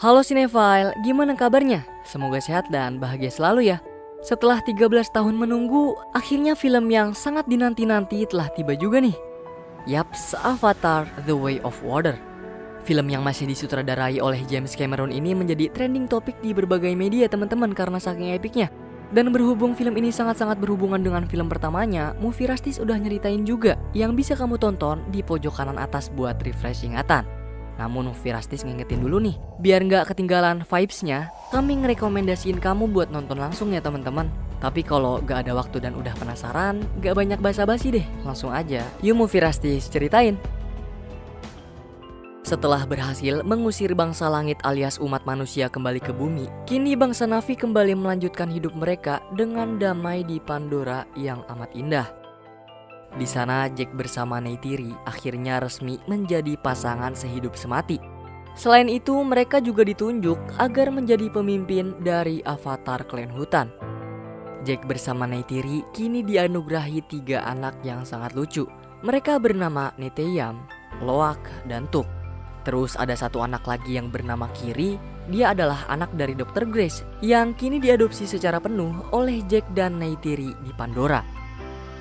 Halo Cinefile, gimana kabarnya? Semoga sehat dan bahagia selalu ya. Setelah 13 tahun menunggu, akhirnya film yang sangat dinanti-nanti telah tiba juga nih. Yaps, Avatar The Way of Water. Film yang masih disutradarai oleh James Cameron ini menjadi trending topik di berbagai media teman-teman karena saking epicnya. Dan berhubung film ini sangat-sangat berhubungan dengan film pertamanya, Movie Rastis udah nyeritain juga yang bisa kamu tonton di pojok kanan atas buat refresh ingatan. Namun Movie Rastis ngingetin dulu nih, biar nggak ketinggalan vibes-nya, kami ngerekomendasiin kamu buat nonton langsung ya teman-teman. Tapi kalau nggak ada waktu dan udah penasaran, nggak banyak basa-basi deh, langsung aja. Yuk Movie Rastis ceritain. Setelah berhasil mengusir bangsa langit alias umat manusia kembali ke bumi, kini bangsa Na'vi kembali melanjutkan hidup mereka dengan damai di Pandora yang amat indah. Di sana Jack bersama Neytiri akhirnya resmi menjadi pasangan sehidup semati. Selain itu mereka juga ditunjuk agar menjadi pemimpin dari Avatar Klan Hutan. Jack bersama Neytiri kini dianugerahi 3 anak yang sangat lucu. Mereka bernama Neteyam, Loak, dan Tuk. Terus ada satu anak lagi yang bernama Kiri. Dia adalah anak dari Dr. Grace yang kini diadopsi secara penuh oleh Jack dan Neytiri di Pandora.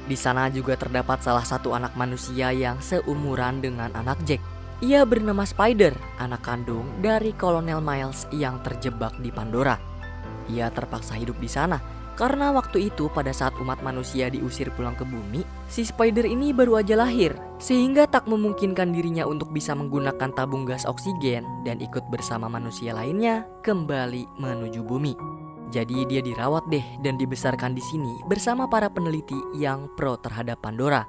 Di sana juga terdapat salah satu anak manusia yang seumuran dengan anak Jack. Ia bernama Spider, anak kandung dari Kolonel Miles yang terjebak di Pandora. Ia terpaksa hidup di sana karena waktu itu pada saat umat manusia diusir pulang ke bumi, si Spider ini baru aja lahir, sehingga tak memungkinkan dirinya untuk bisa menggunakan tabung gas oksigen dan ikut bersama manusia lainnya kembali menuju bumi. Jadi dia dirawat deh dan dibesarkan di sini bersama para peneliti yang pro terhadap Pandora.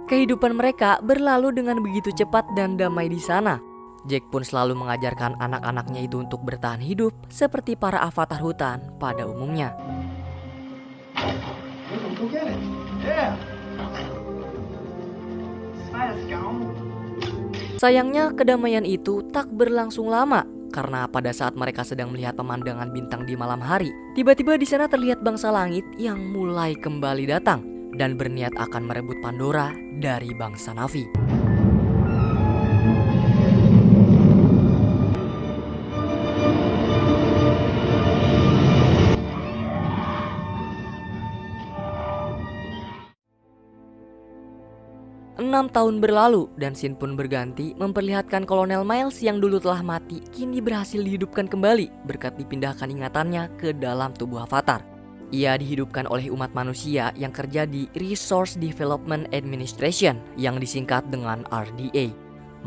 Kehidupan mereka berlalu dengan begitu cepat dan damai di sana. Jack pun selalu mengajarkan anak-anaknya itu untuk bertahan hidup seperti para avatar hutan pada umumnya. Sayangnya kedamaian itu tak berlangsung lama karena pada saat mereka sedang melihat pemandangan bintang di malam hari, tiba-tiba di sana terlihat bangsa langit yang mulai kembali datang dan berniat akan merebut Pandora dari bangsa Na'vi. 6 tahun berlalu dan scene pun berganti memperlihatkan Kolonel Miles yang dulu telah mati kini berhasil dihidupkan kembali berkat dipindahkan ingatannya ke dalam tubuh Avatar. Ia dihidupkan oleh umat manusia yang kerja di Resource Development Administration yang disingkat dengan RDA.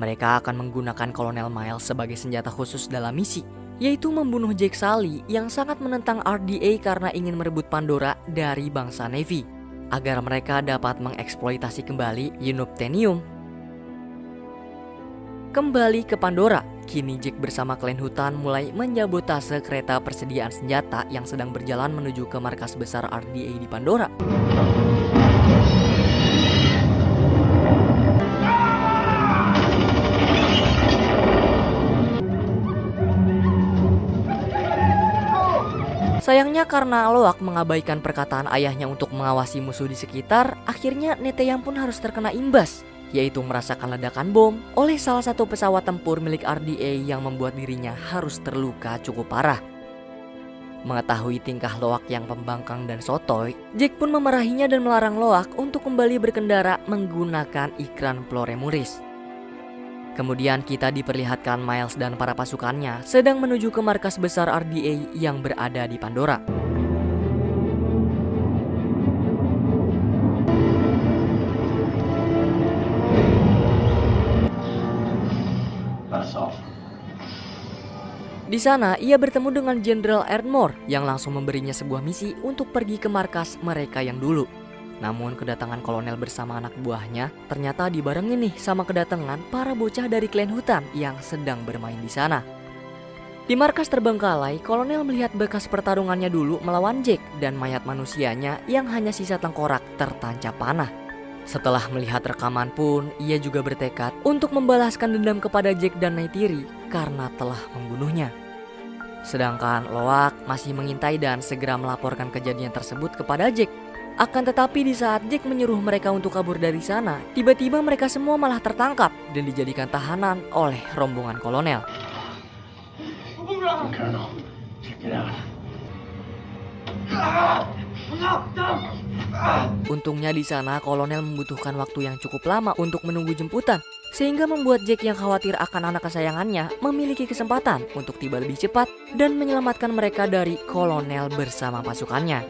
Mereka akan menggunakan Kolonel Miles sebagai senjata khusus dalam misi, yaitu membunuh Jack Sully yang sangat menentang RDA karena ingin merebut Pandora dari bangsa Na'vi agar mereka dapat mengeksploitasi kembali Unobtainium. Kembali ke Pandora, kini Jack bersama klan hutan mulai menyabotase kereta persediaan senjata yang sedang berjalan menuju ke markas besar RDA di Pandora. Sayangnya karena Loak mengabaikan perkataan ayahnya untuk mengawasi musuh di sekitar, akhirnya Neteyam pun harus terkena imbas, yaitu merasakan ledakan bom oleh salah satu pesawat tempur milik RDA yang membuat dirinya harus terluka cukup parah. Mengetahui tingkah Loak yang pembangkang dan sotoy, Jack pun memarahinya dan melarang Loak untuk kembali berkendara menggunakan ikran Ploremuris. Kemudian kita diperlihatkan Miles dan para pasukannya sedang menuju ke markas besar RDA yang berada di Pandora. Di sana ia bertemu dengan Jenderal Ardmore yang langsung memberinya sebuah misi untuk pergi ke markas mereka yang dulu. Namun kedatangan kolonel bersama anak buahnya ternyata dibarengi nih sama kedatangan para bocah dari klan hutan yang sedang bermain di sana. Di markas terbengkalai, kolonel melihat bekas pertarungannya dulu melawan Jack dan mayat manusianya yang hanya sisa tengkorak tertancap panah. Setelah melihat rekaman pun, ia juga bertekad untuk membalaskan dendam kepada Jack dan Neytiri karena telah membunuhnya. Sedangkan Loak masih mengintai dan segera melaporkan kejadian tersebut kepada Jack. Akan tetapi di saat Jack menyuruh mereka untuk kabur dari sana, tiba-tiba mereka semua malah tertangkap dan dijadikan tahanan oleh rombongan kolonel. Colonel. Check it out. Untungnya di sana kolonel membutuhkan waktu yang cukup lama untuk menunggu jemputan, sehingga membuat Jack yang khawatir akan anak kesayangannya memiliki kesempatan untuk tiba lebih cepat dan menyelamatkan mereka dari kolonel bersama pasukannya.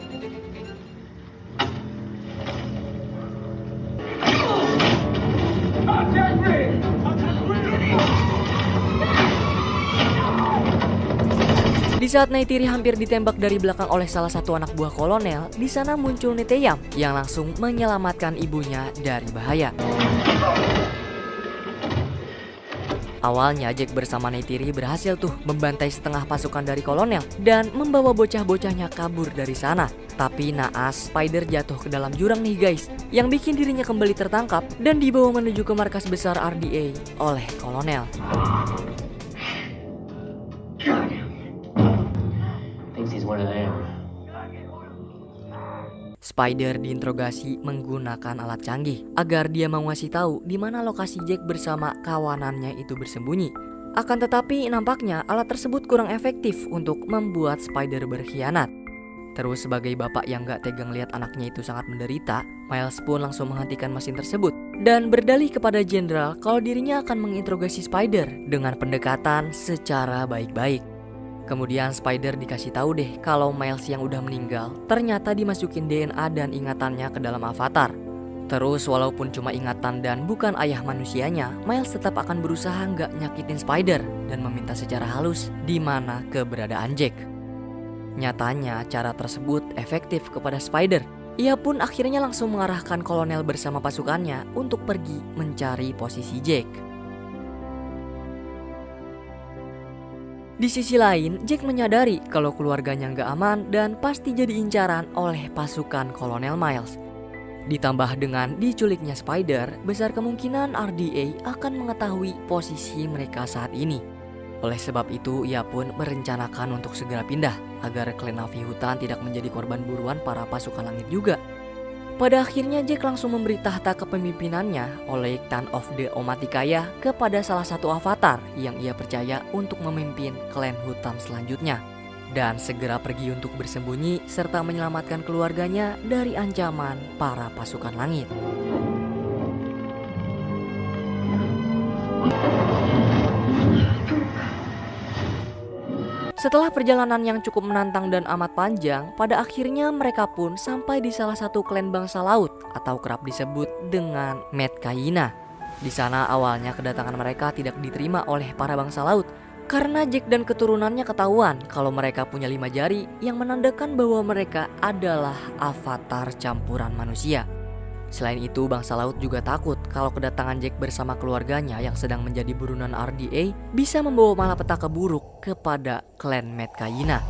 Di saat Neytiri hampir ditembak dari belakang oleh salah satu anak buah kolonel, di sana muncul Neteyam yang langsung menyelamatkan ibunya dari bahaya. Awalnya Jack bersama Neytiri berhasil tuh membantai setengah pasukan dari kolonel dan membawa bocah-bocahnya kabur dari sana. Tapi naas Spider jatuh ke dalam jurang nih guys, yang bikin dirinya kembali tertangkap dan dibawa menuju ke markas besar RDA oleh kolonel. Spider diinterogasi menggunakan alat canggih agar dia mau ngasih tahu di mana lokasi Jack bersama kawanannya itu bersembunyi. Akan tetapi nampaknya alat tersebut kurang efektif untuk membuat Spider berkhianat. Terus sebagai bapak yang gak tega ngeliat anaknya itu sangat menderita, Miles pun langsung menghentikan mesin tersebut dan berdalih kepada jenderal kalau dirinya akan menginterogasi Spider dengan pendekatan secara baik-baik. Kemudian Spider dikasih tahu deh kalau Miles yang udah meninggal ternyata dimasukin DNA dan ingatannya ke dalam avatar. Terus walaupun cuma ingatan dan bukan ayah manusianya, Miles tetap akan berusaha nggak nyakitin Spider dan meminta secara halus di mana keberadaan Jack. Nyatanya cara tersebut efektif kepada Spider. Ia pun akhirnya langsung mengarahkan kolonel bersama pasukannya untuk pergi mencari posisi Jack. Di sisi lain, Jack menyadari kalau keluarganya nggak aman dan pasti jadi incaran oleh pasukan Kolonel Miles. Ditambah dengan diculiknya Spider, besar kemungkinan RDA akan mengetahui posisi mereka saat ini. Oleh sebab itu, ia pun merencanakan untuk segera pindah agar klan Navi Hutan tidak menjadi korban buruan para pasukan langit juga. Pada akhirnya Jack langsung memberi tahta kepemimpinannya oleh Tan of the Omaticaya kepada salah satu avatar yang ia percaya untuk memimpin klan hutan selanjutnya. Dan segera pergi untuk bersembunyi serta menyelamatkan keluarganya dari ancaman para pasukan langit. Setelah perjalanan yang cukup menantang dan amat panjang, pada akhirnya mereka pun sampai di salah satu klan bangsa laut atau kerap disebut dengan Metkayina. Di sana awalnya kedatangan mereka tidak diterima oleh para bangsa laut karena Jack dan keturunannya ketahuan kalau mereka punya 5 jari yang menandakan bahwa mereka adalah avatar campuran manusia. Selain itu, bangsa laut juga takut kalau kedatangan Jack bersama keluarganya yang sedang menjadi buronan RDA bisa membawa malapetaka buruk kepada klan Metkayina.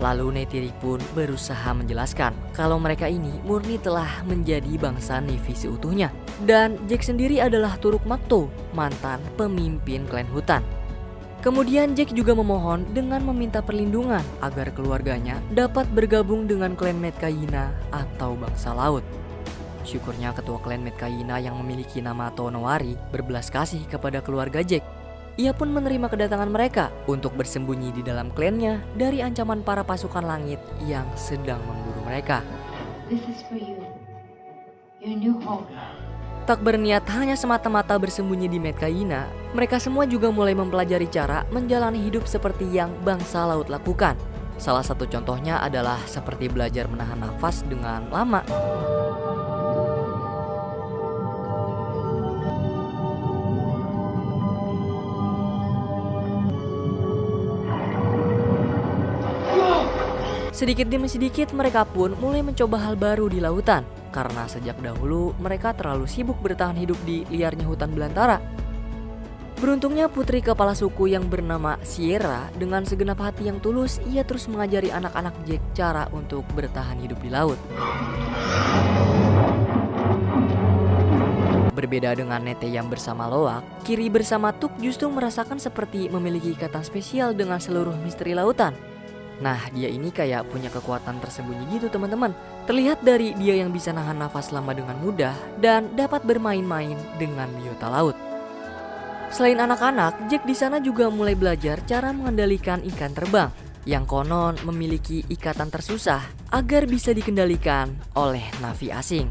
Lalu Neytiri pun berusaha menjelaskan kalau mereka ini murni telah menjadi bangsa Na'vi seutuhnya. Dan Jack sendiri adalah Turuk Makto, mantan pemimpin klan hutan. Kemudian Jack juga memohon dengan meminta perlindungan agar keluarganya dapat bergabung dengan klan Metkayina atau bangsa laut. Syukurnya ketua klan Metkayina yang memiliki nama Tonowari berbelas kasih kepada keluarga Jack. Ia pun menerima kedatangan mereka untuk bersembunyi di dalam klannya dari ancaman para pasukan langit yang sedang memburu mereka. This is for you. Your new home. Tak berniat hanya semata-mata bersembunyi di Metkayina, mereka semua juga mulai mempelajari cara menjalani hidup seperti yang bangsa laut lakukan. Salah satu contohnya adalah seperti belajar menahan nafas dengan lama. Sedikit demi sedikit mereka pun mulai mencoba hal baru di lautan. Karena sejak dahulu mereka terlalu sibuk bertahan hidup di liarnya hutan belantara. Beruntungnya putri kepala suku yang bernama Sierra dengan segenap hati yang tulus, ia terus mengajari anak-anak Jack cara untuk bertahan hidup di laut. Berbeda dengan Neteyam bersama Loak, Kiri bersama Tuk justru merasakan seperti memiliki ikatan spesial dengan seluruh misteri lautan. Nah, dia ini kayak punya kekuatan tersembunyi gitu teman-teman. Terlihat dari dia yang bisa nahan nafas lama dengan mudah dan dapat bermain-main dengan biota laut. Selain anak-anak, Jack di sana juga mulai belajar cara mengendalikan ikan terbang yang konon memiliki ikatan tersusah agar bisa dikendalikan oleh navi asing.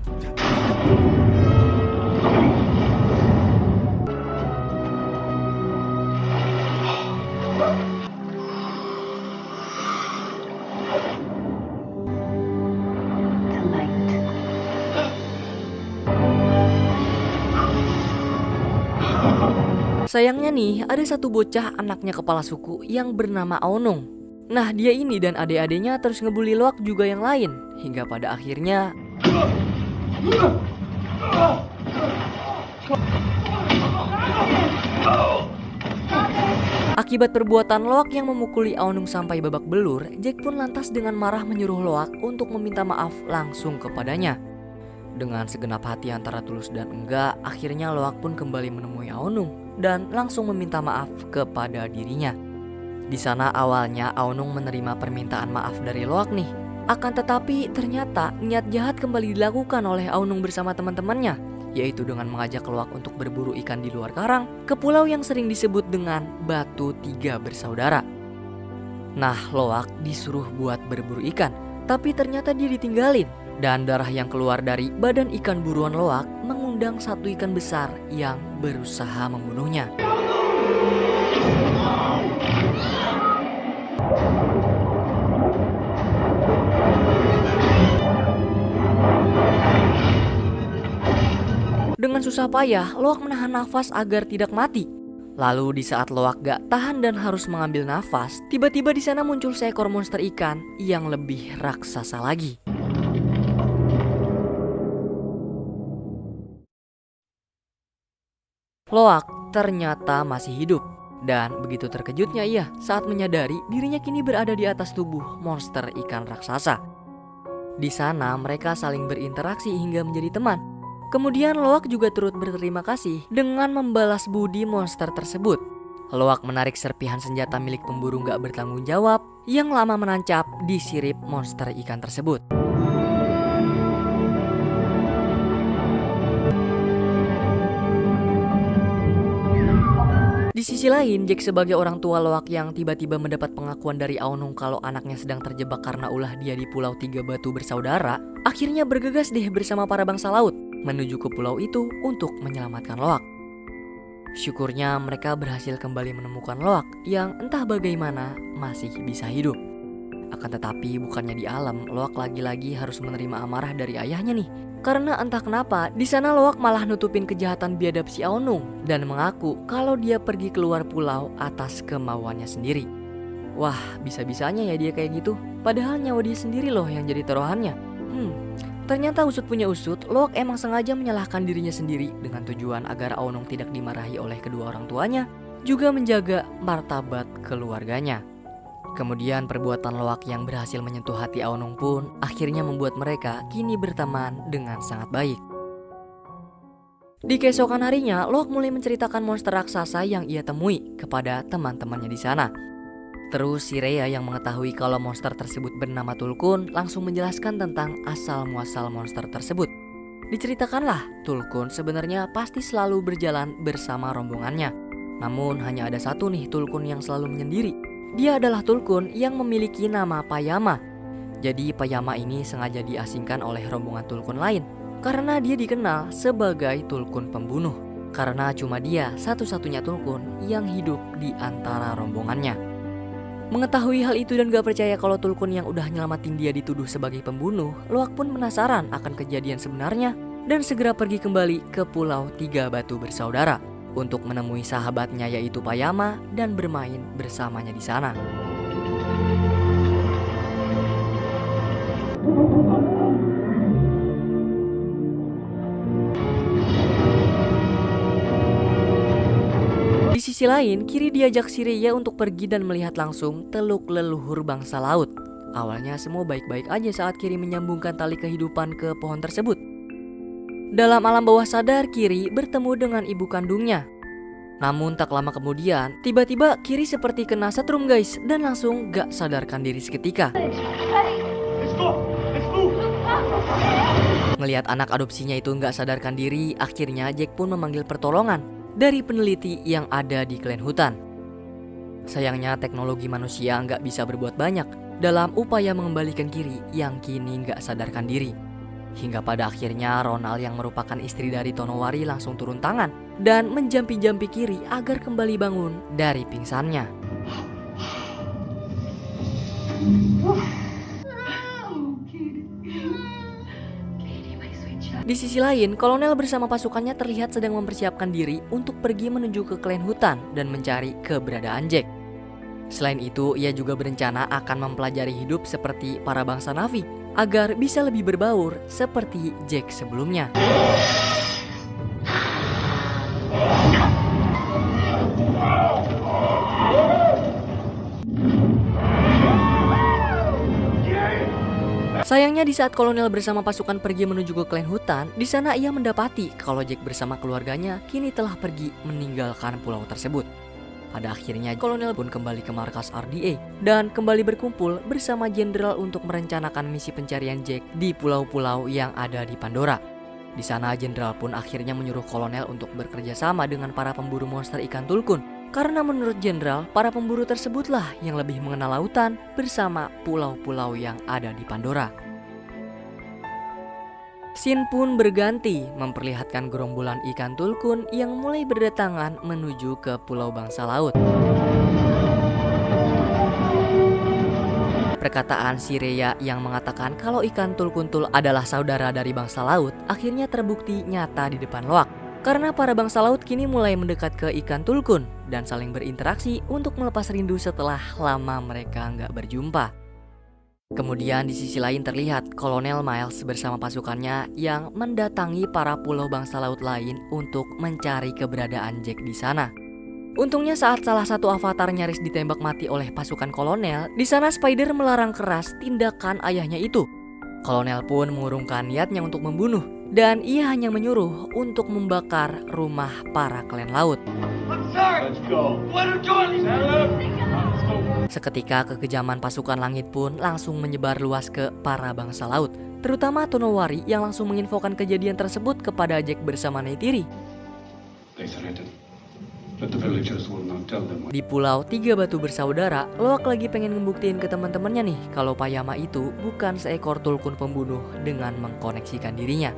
The light. Sayangnya nih, ada satu bocah anaknya kepala suku yang bernama Aonung. Nah, dia ini dan adik-adiknya terus ngebully Loak juga yang lain, hingga pada akhirnya akibat perbuatan Loak yang memukuli Aonung sampai babak belur, Jack pun lantas dengan marah menyuruh Loak untuk meminta maaf langsung kepadanya. Dengan segenap hati antara tulus dan enggak, akhirnya Loak pun kembali menemui Aonung dan langsung meminta maaf kepada dirinya. Di sana awalnya Aonung menerima permintaan maaf dari Loak nih. Akan tetapi ternyata niat jahat kembali dilakukan oleh Aonung bersama teman-temannya, yaitu dengan mengajak Loak untuk berburu ikan di luar karang ke pulau yang sering disebut dengan Batu Tiga Bersaudara. Nah, Loak disuruh buat berburu ikan, tapi ternyata dia ditinggalin. Dan darah yang keluar dari badan ikan buruan Loak mengundang satu ikan besar yang berusaha membunuhnya. Dengan susah payah, Loak menahan nafas agar tidak mati. Lalu di saat Loak gak tahan dan harus mengambil nafas, tiba-tiba di sana muncul seekor monster ikan yang lebih raksasa lagi. Loak ternyata masih hidup. Dan begitu terkejutnya ia saat menyadari dirinya kini berada di atas tubuh monster ikan raksasa. Di sana mereka saling berinteraksi hingga menjadi teman. Kemudian Loak juga turut berterima kasih dengan membalas budi monster tersebut. Loak menarik serpihan senjata milik pemburu gak bertanggung jawab yang lama menancap di sirip monster ikan tersebut. Di sisi lain, Jack sebagai orang tua Loak yang tiba-tiba mendapat pengakuan dari Aonung kalau anaknya sedang terjebak karena ulah dia di Pulau Tiga Batu Bersaudara, akhirnya bergegas deh bersama para bangsa laut menuju ke pulau itu untuk menyelamatkan Loak. Syukurnya mereka berhasil kembali menemukan Loak yang entah bagaimana masih bisa hidup. Akan tetapi bukannya di alam, Loak lagi-lagi harus menerima amarah dari ayahnya nih. Karena entah kenapa, di sana Loak malah nutupin kejahatan biadab si Aonung dan mengaku kalau dia pergi keluar pulau atas kemauannya sendiri. Wah, bisa-bisanya ya dia kayak gitu. Padahal nyawa dia sendiri loh yang jadi taruhannya. Ternyata usut punya usut, Loak emang sengaja menyalahkan dirinya sendiri dengan tujuan agar Aonung tidak dimarahi oleh kedua orang tuanya, juga menjaga martabat keluarganya. Kemudian perbuatan Loak yang berhasil menyentuh hati Aonung pun akhirnya membuat mereka kini berteman dengan sangat baik. Di keesokan harinya, Loak mulai menceritakan monster raksasa yang ia temui kepada teman-temannya di sana. Terus si Rhea yang mengetahui kalau monster tersebut bernama Tulkun langsung menjelaskan tentang asal-muasal monster tersebut. Diceritakanlah, Tulkun sebenarnya pasti selalu berjalan bersama rombongannya. Namun hanya ada satu nih Tulkun yang selalu menyendiri. Dia adalah Tulkun yang memiliki nama Payama. Jadi Payama ini sengaja diasingkan oleh rombongan Tulkun lain karena dia dikenal sebagai Tulkun pembunuh. Karena cuma dia satu-satunya Tulkun yang hidup di antara rombongannya. Mengetahui hal itu dan gak percaya kalau Tulkun yang udah nyelamatin dia dituduh sebagai pembunuh, Loak pun penasaran akan kejadian sebenarnya dan segera pergi kembali ke Pulau Tiga Batu Bersaudara untuk menemui sahabatnya yaitu Payama dan bermain bersamanya di sana. Di sisi lain, Kiri diajak si Rhea untuk pergi dan melihat langsung teluk leluhur bangsa laut. Awalnya semua baik-baik aja saat Kiri menyambungkan tali kehidupan ke pohon tersebut. Dalam alam bawah sadar, Kiri bertemu dengan ibu kandungnya. Namun tak lama kemudian, tiba-tiba Kiri seperti kena setrum guys dan langsung gak sadarkan diri seketika. Ngelihat anak adopsinya itu gak sadarkan diri, akhirnya Jack pun memanggil pertolongan. dari peneliti yang ada di klan hutan. Sayangnya teknologi manusia nggak bisa berbuat banyak dalam upaya mengembalikan Kiri yang kini nggak sadarkan diri. Hingga pada akhirnya Ronald yang merupakan istri dari Tonowari langsung turun tangan dan menjampi-jampi Kiri agar kembali bangun dari pingsannya. Di sisi lain, kolonel bersama pasukannya terlihat sedang mempersiapkan diri untuk pergi menuju ke klan hutan dan mencari keberadaan Jack. Selain itu, ia juga berencana akan mempelajari hidup seperti para bangsa Na'vi agar bisa lebih berbaur seperti Jack sebelumnya. Sayangnya di saat kolonel bersama pasukan pergi menuju ke klan hutan, di sana ia mendapati kalau Jack bersama keluarganya kini telah pergi meninggalkan pulau tersebut. Pada akhirnya kolonel pun kembali ke markas RDA dan kembali berkumpul bersama jenderal untuk merencanakan misi pencarian Jack di pulau-pulau yang ada di Pandora. Di sana jenderal pun akhirnya menyuruh kolonel untuk bekerja sama dengan para pemburu monster ikan tulkun. Karena menurut jenderal, para pemburu tersebutlah yang lebih mengenal lautan bersama pulau-pulau yang ada di Pandora. Scene pun berganti memperlihatkan gerombolan ikan tulkun yang mulai berdatangan menuju ke pulau bangsa laut. Perkataan si Rhea yang mengatakan kalau ikan tulkuntul adalah saudara dari bangsa laut akhirnya terbukti nyata di depan Loak. Karena para bangsa laut kini mulai mendekat ke ikan tulkun dan saling berinteraksi untuk melepas rindu setelah lama mereka nggak berjumpa. Kemudian di sisi lain terlihat Kolonel Miles bersama pasukannya yang mendatangi para pulau bangsa laut lain untuk mencari keberadaan Jack di sana. Untungnya saat salah satu avatar nyaris ditembak mati oleh pasukan kolonel, di sana Spider melarang keras tindakan ayahnya itu. Kolonel pun mengurungkan niatnya untuk membunuh dan ia hanya menyuruh untuk membakar rumah para klan laut. Seketika kekejaman pasukan langit pun langsung menyebar luas ke para bangsa laut, terutama Tonowari yang langsung menginfokan kejadian tersebut kepada Jack bersama Neytiri. Di pulau Tiga Batu Bersaudara, Loak lagi pengen ngebuktiin ke teman-temannya nih kalau Payama itu bukan seekor tulkun pembunuh dengan mengkoneksikan dirinya.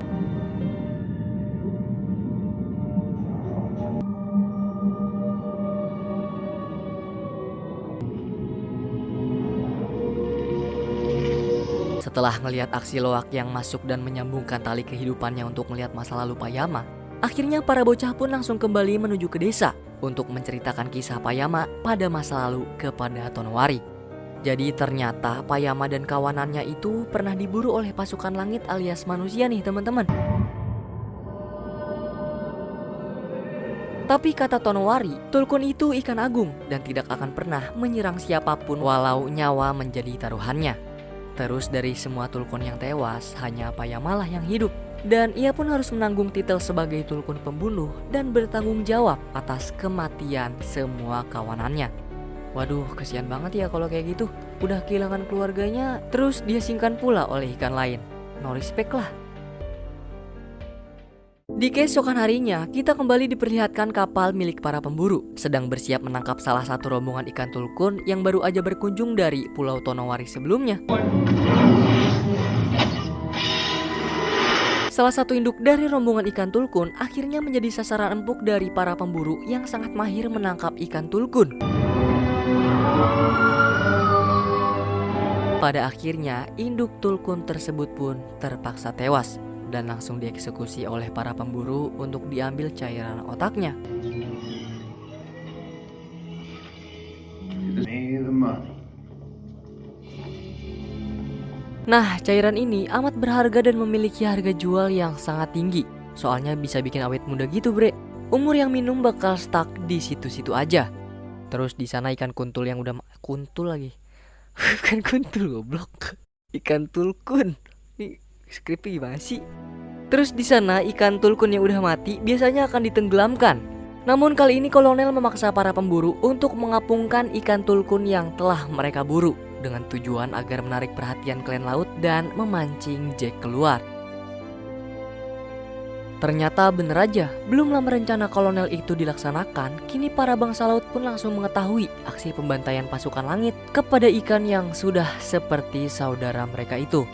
Setelah melihat aksi Loak yang masuk dan menyambungkan tali kehidupannya untuk melihat masa lalu Payama, akhirnya para bocah pun langsung kembali menuju ke desa untuk menceritakan kisah Payama pada masa lalu kepada Tonowari. Jadi ternyata Payama dan kawanannya itu pernah diburu oleh pasukan langit alias manusia nih teman-teman. Tapi kata Tonowari, tulkun itu ikan agung dan tidak akan pernah menyerang siapapun walau nyawa menjadi taruhannya. Terus dari semua tulkun yang tewas, hanya Payama lah yang hidup. Dan ia pun harus menanggung titel sebagai tulkun pembunuh dan bertanggung jawab atas kematian semua kawanannya. Waduh, kasihan banget ya kalau kayak gitu. Udah kehilangan keluarganya, terus diasingkan pula oleh ikan lain. No respect lah. Di keesokan harinya, kita kembali diperlihatkan kapal milik para pemburu sedang bersiap menangkap salah satu rombongan ikan tulkun yang baru aja berkunjung dari Pulau Tonowari sebelumnya. Salah satu induk dari rombongan ikan tulkun akhirnya menjadi sasaran empuk dari para pemburu yang sangat mahir menangkap ikan tulkun. Pada akhirnya, induk tulkun tersebut pun terpaksa tewas dan langsung dieksekusi oleh para pemburu untuk diambil cairan otaknya. Nah, cairan ini amat berharga dan memiliki harga jual yang sangat tinggi. Soalnya bisa bikin awet muda gitu, bre. Umur yang minum bakal stuck di situ-situ aja. Terus di sana ikan kuntul yang udah kuntul lagi. Ikan kuntul goblok. Ikan tulkun. Ini skripnya gimana sih? Terus di sana ikan tulkun yang udah mati biasanya akan ditenggelamkan. Namun kali ini kolonel memaksa para pemburu untuk mengapungkan ikan tulkun yang telah mereka buru dengan tujuan agar menarik perhatian klan laut dan memancing Jack keluar. Ternyata bener aja, belum lama rencana kolonel itu dilaksanakan, kini para bangsa laut pun langsung mengetahui aksi pembantaian pasukan langit kepada ikan yang sudah seperti saudara mereka itu.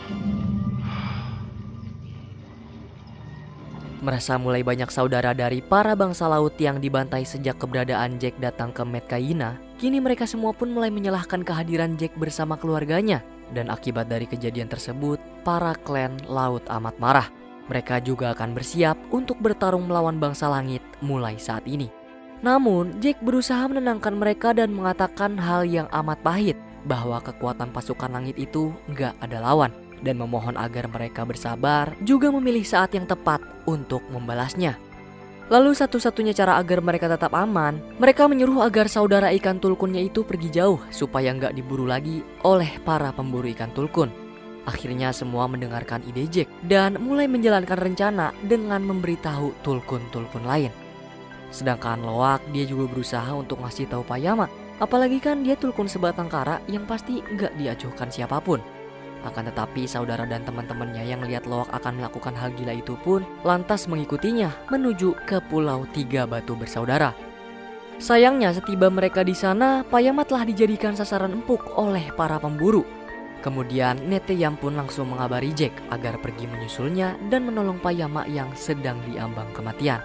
Merasa mulai banyak saudara dari para bangsa laut yang dibantai sejak keberadaan Jack datang ke Metkayina, kini mereka semua pun mulai menyalahkan kehadiran Jack bersama keluarganya. Dan akibat dari kejadian tersebut, para klan laut amat marah. Mereka juga akan bersiap untuk bertarung melawan bangsa langit mulai saat ini. Namun, Jack berusaha menenangkan mereka dan mengatakan hal yang amat pahit, bahwa kekuatan pasukan langit itu nggak ada lawan, dan memohon agar mereka bersabar, juga memilih saat yang tepat untuk membalasnya. Lalu satu-satunya cara agar mereka tetap aman, mereka menyuruh agar saudara ikan tulkunnya itu pergi jauh supaya nggak diburu lagi oleh para pemburu ikan tulkun. Akhirnya semua mendengarkan ide Jack dan mulai menjalankan rencana dengan memberitahu tulkun-tulkun lain. Sedangkan Loak dia juga berusaha untuk ngasih tahu Payama, apalagi kan dia tulkun sebatang kara yang pasti nggak diacuhkan siapapun. Akan tetapi saudara dan teman-temannya yang melihat Loak akan melakukan hal gila itu pun lantas mengikutinya menuju ke Pulau Tiga Batu Bersaudara. Sayangnya setiba mereka di sana, Payama telah dijadikan sasaran empuk oleh para pemburu. Kemudian Neteyam pun langsung mengabari Jack agar pergi menyusulnya dan menolong Payama yang sedang diambang kematian.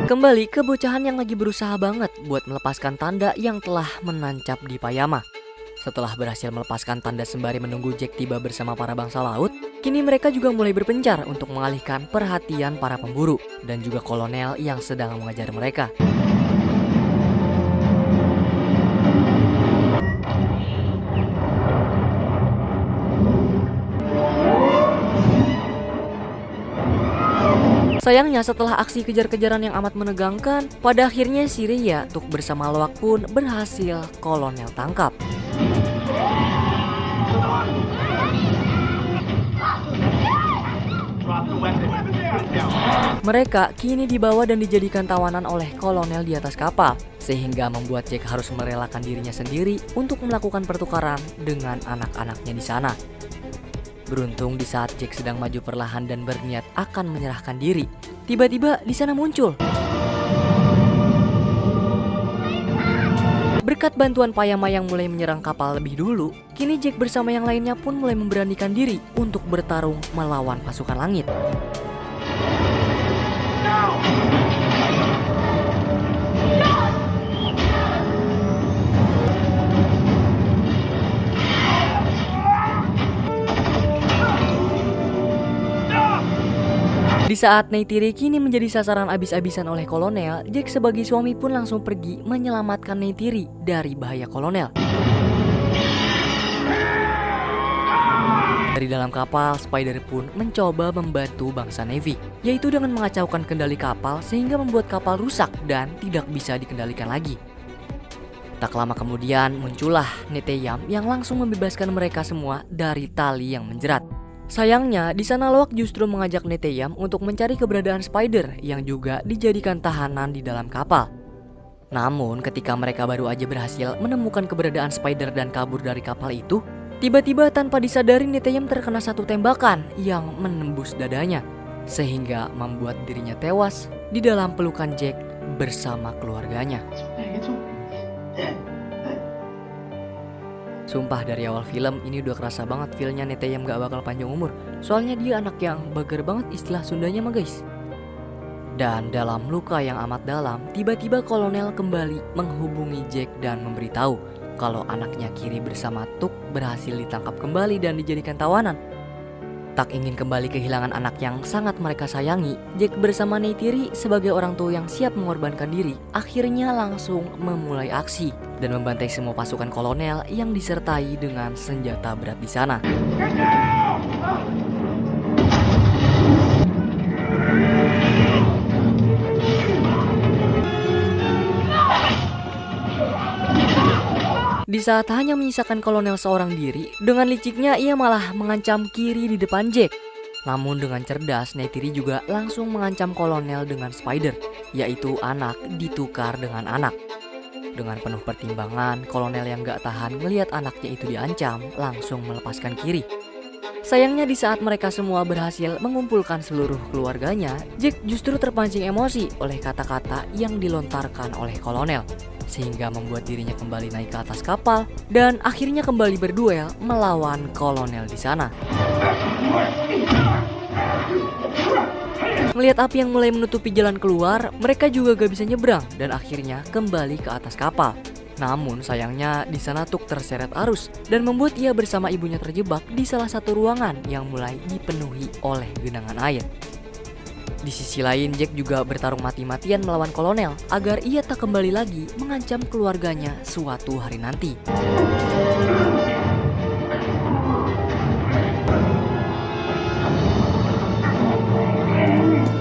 Kembali ke bocahan yang lagi berusaha banget buat melepaskan tanda yang telah menancap di Payama. Setelah berhasil melepaskan tanda sembari menunggu Jack tiba bersama para bangsa laut, kini mereka juga mulai berpencar untuk mengalihkan perhatian para pemburu dan juga kolonel yang sedang mengejar mereka. Sayangnya setelah aksi kejar-kejaran yang amat menegangkan, pada akhirnya si Rhea Tuk bersama Loak pun berhasil kolonel tangkap. Mereka kini dibawa dan dijadikan tawanan oleh kolonel di atas kapal, sehingga membuat Jack harus merelakan dirinya sendiri untuk melakukan pertukaran dengan anak-anaknya di sana. Beruntung di saat Jack sedang maju perlahan dan berniat akan menyerahkan diri, tiba-tiba di sana muncul. Berkat bantuan Payama yang mulai menyerang kapal lebih dulu, kini Jack bersama yang lainnya pun mulai memberanikan diri untuk bertarung melawan pasukan langit. Di saat Neytiri kini menjadi sasaran abis-abisan oleh kolonel, Jack sebagai suami pun langsung pergi menyelamatkan Neytiri dari bahaya kolonel. Dari dalam kapal, Spider pun mencoba membantu bangsa Navy, yaitu dengan mengacaukan kendali kapal sehingga membuat kapal rusak dan tidak bisa dikendalikan lagi. Tak lama kemudian muncullah Neteyam yang langsung membebaskan mereka semua dari tali yang menjerat. Sayangnya, di sana Loak justru mengajak Neteyam untuk mencari keberadaan Spider yang juga dijadikan tahanan di dalam kapal. Namun, ketika mereka baru aja berhasil menemukan keberadaan Spider dan kabur dari kapal itu, tiba-tiba tanpa disadari Neteyam terkena satu tembakan yang menembus dadanya, sehingga membuat dirinya tewas di dalam pelukan Jack bersama keluarganya. Sumpah dari awal film ini udah kerasa banget feelnya Neteyam gak bakal panjang umur. Soalnya dia anak yang bager banget istilah Sundanya mah guys. Dan dalam luka yang amat dalam, tiba-tiba kolonel kembali menghubungi Jack dan memberitahu kalau anaknya Kiri bersama Tuk berhasil ditangkap kembali dan dijadikan tawanan. Tak ingin kembali kehilangan anak yang sangat mereka sayangi, Jack bersama Neytiri sebagai orang tua yang siap mengorbankan diri, akhirnya langsung memulai aksi dan membantai semua pasukan kolonel yang disertai dengan senjata berat di sana. Di saat hanya menyisakan kolonel seorang diri, dengan liciknya ia malah mengancam Kiri di depan Jack. Namun dengan cerdas, Neytiri juga langsung mengancam kolonel dengan Spider, yaitu anak ditukar dengan anak. Dengan penuh pertimbangan, kolonel yang gak tahan melihat anaknya itu diancam langsung melepaskan Kiri. Sayangnya di saat mereka semua berhasil mengumpulkan seluruh keluarganya, Jack justru terpancing emosi oleh kata-kata yang dilontarkan oleh kolonel, sehingga membuat dirinya kembali naik ke atas kapal dan akhirnya kembali berduel melawan kolonel di sana. Melihat api yang mulai menutupi jalan keluar, mereka juga gak bisa nyebrang dan akhirnya kembali ke atas kapal. Namun sayangnya di sana Tuk terseret arus dan membuat ia bersama ibunya terjebak di salah satu ruangan yang mulai dipenuhi oleh genangan air. Di sisi lain, Jack juga bertarung mati-matian melawan kolonel agar ia tak kembali lagi mengancam keluarganya suatu hari nanti.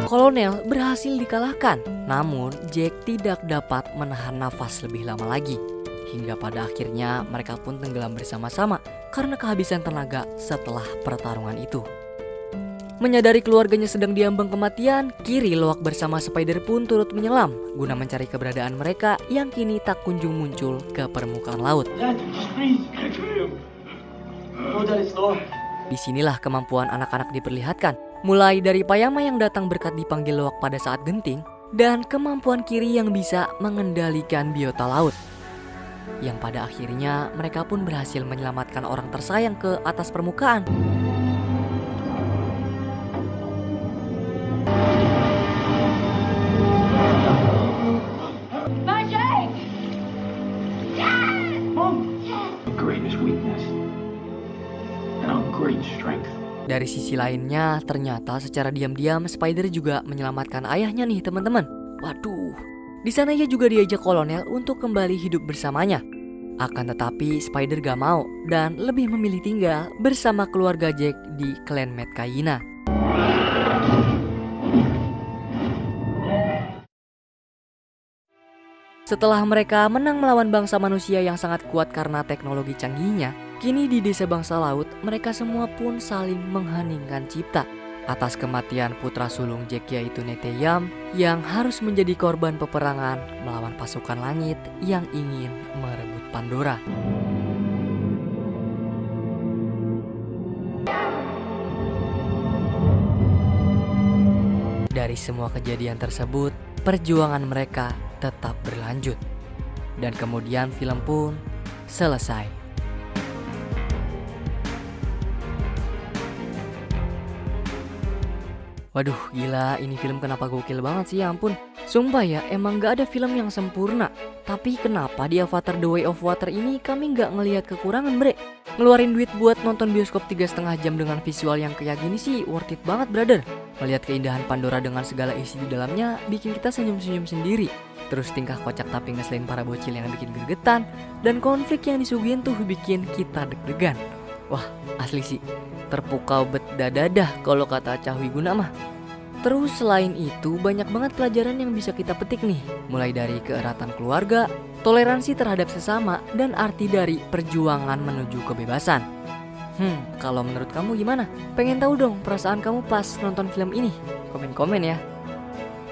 Kolonel berhasil dikalahkan, namun Jack tidak dapat menahan nafas lebih lama lagi. Hingga pada akhirnya mereka pun tenggelam bersama-sama karena kehabisan tenaga setelah pertarungan itu. Menyadari keluarganya sedang diambang kematian, Kiri Loak bersama Spider pun turut menyelam guna mencari keberadaan mereka yang kini tak kunjung muncul ke permukaan laut. Dad, just please, get to him. Oh, Dad, it's low. Disinilah kemampuan anak-anak diperlihatkan, mulai dari Payama yang datang berkat dipanggil Loak pada saat genting, dan kemampuan Kiri yang bisa mengendalikan biota laut. Yang pada akhirnya mereka pun berhasil menyelamatkan orang tersayang ke atas permukaan. My Jake! The greatest weakness and our great strength. Dari sisi lainnya, ternyata secara diam-diam Spider juga menyelamatkan ayahnya nih teman-teman. Waduh, di sana ia juga diajak kolonel untuk kembali hidup bersamanya. Akan tetapi Spider gak mau dan lebih memilih tinggal bersama keluarga Jack di klan Metkayina. Setelah mereka menang melawan bangsa manusia yang sangat kuat karena teknologi canggihnya, kini di desa bangsa laut mereka semua pun saling mengheningkan cipta atas kematian putra sulung Jack yaitu Neteyam yang harus menjadi korban peperangan melawan pasukan langit yang ingin merebut Pandora. Dari semua kejadian tersebut, perjuangan mereka tetap berlanjut. Dan kemudian film pun selesai. Waduh, gila, ini film kenapa gokil banget sih, ya ampun. Sumpah ya, emang gak ada film yang sempurna. Tapi kenapa di Avatar The Way of Water ini kami gak ngelihat kekurangan, bre? Ngeluarin duit buat nonton bioskop 3,5 jam dengan visual yang kayak gini sih worth it banget, brother. Melihat keindahan Pandora dengan segala isi di dalamnya bikin kita senyum-senyum sendiri. Terus tingkah kocak tapi ngeselin para bocil yang bikin gregetan. Dan konflik yang disuguhin tuh bikin kita deg-degan. Wah, asli sih, terpukau bet dadadah kalau kata Cahwi Guna mah. Terus selain itu banyak banget pelajaran yang bisa kita petik nih. Mulai dari keeratan keluarga, toleransi terhadap sesama, dan arti dari perjuangan menuju kebebasan. Kalau menurut kamu gimana? Pengen tahu dong perasaan kamu pas nonton film ini? Komen-komen ya.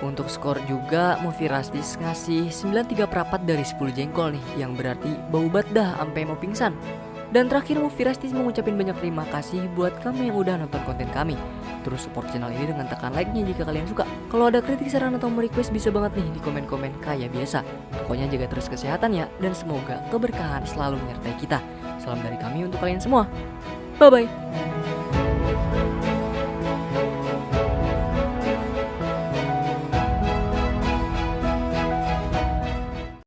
Untuk skor juga Movie Rastis ngasih 93/4 dari 10 jengkol nih, yang berarti bau banget dah sampai mau pingsan. Dan terakhir Movie Rastis mengucapin banyak terima kasih buat kamu yang udah nonton konten kami. Terus support channel ini dengan tekan like-nya jika kalian suka. Kalau ada kritik, saran, atau mau request bisa banget nih di komen-komen kayak biasa. Pokoknya jaga terus kesehatan ya, dan semoga keberkahan selalu menyertai kita. Salam dari kami untuk kalian semua. Bye-bye.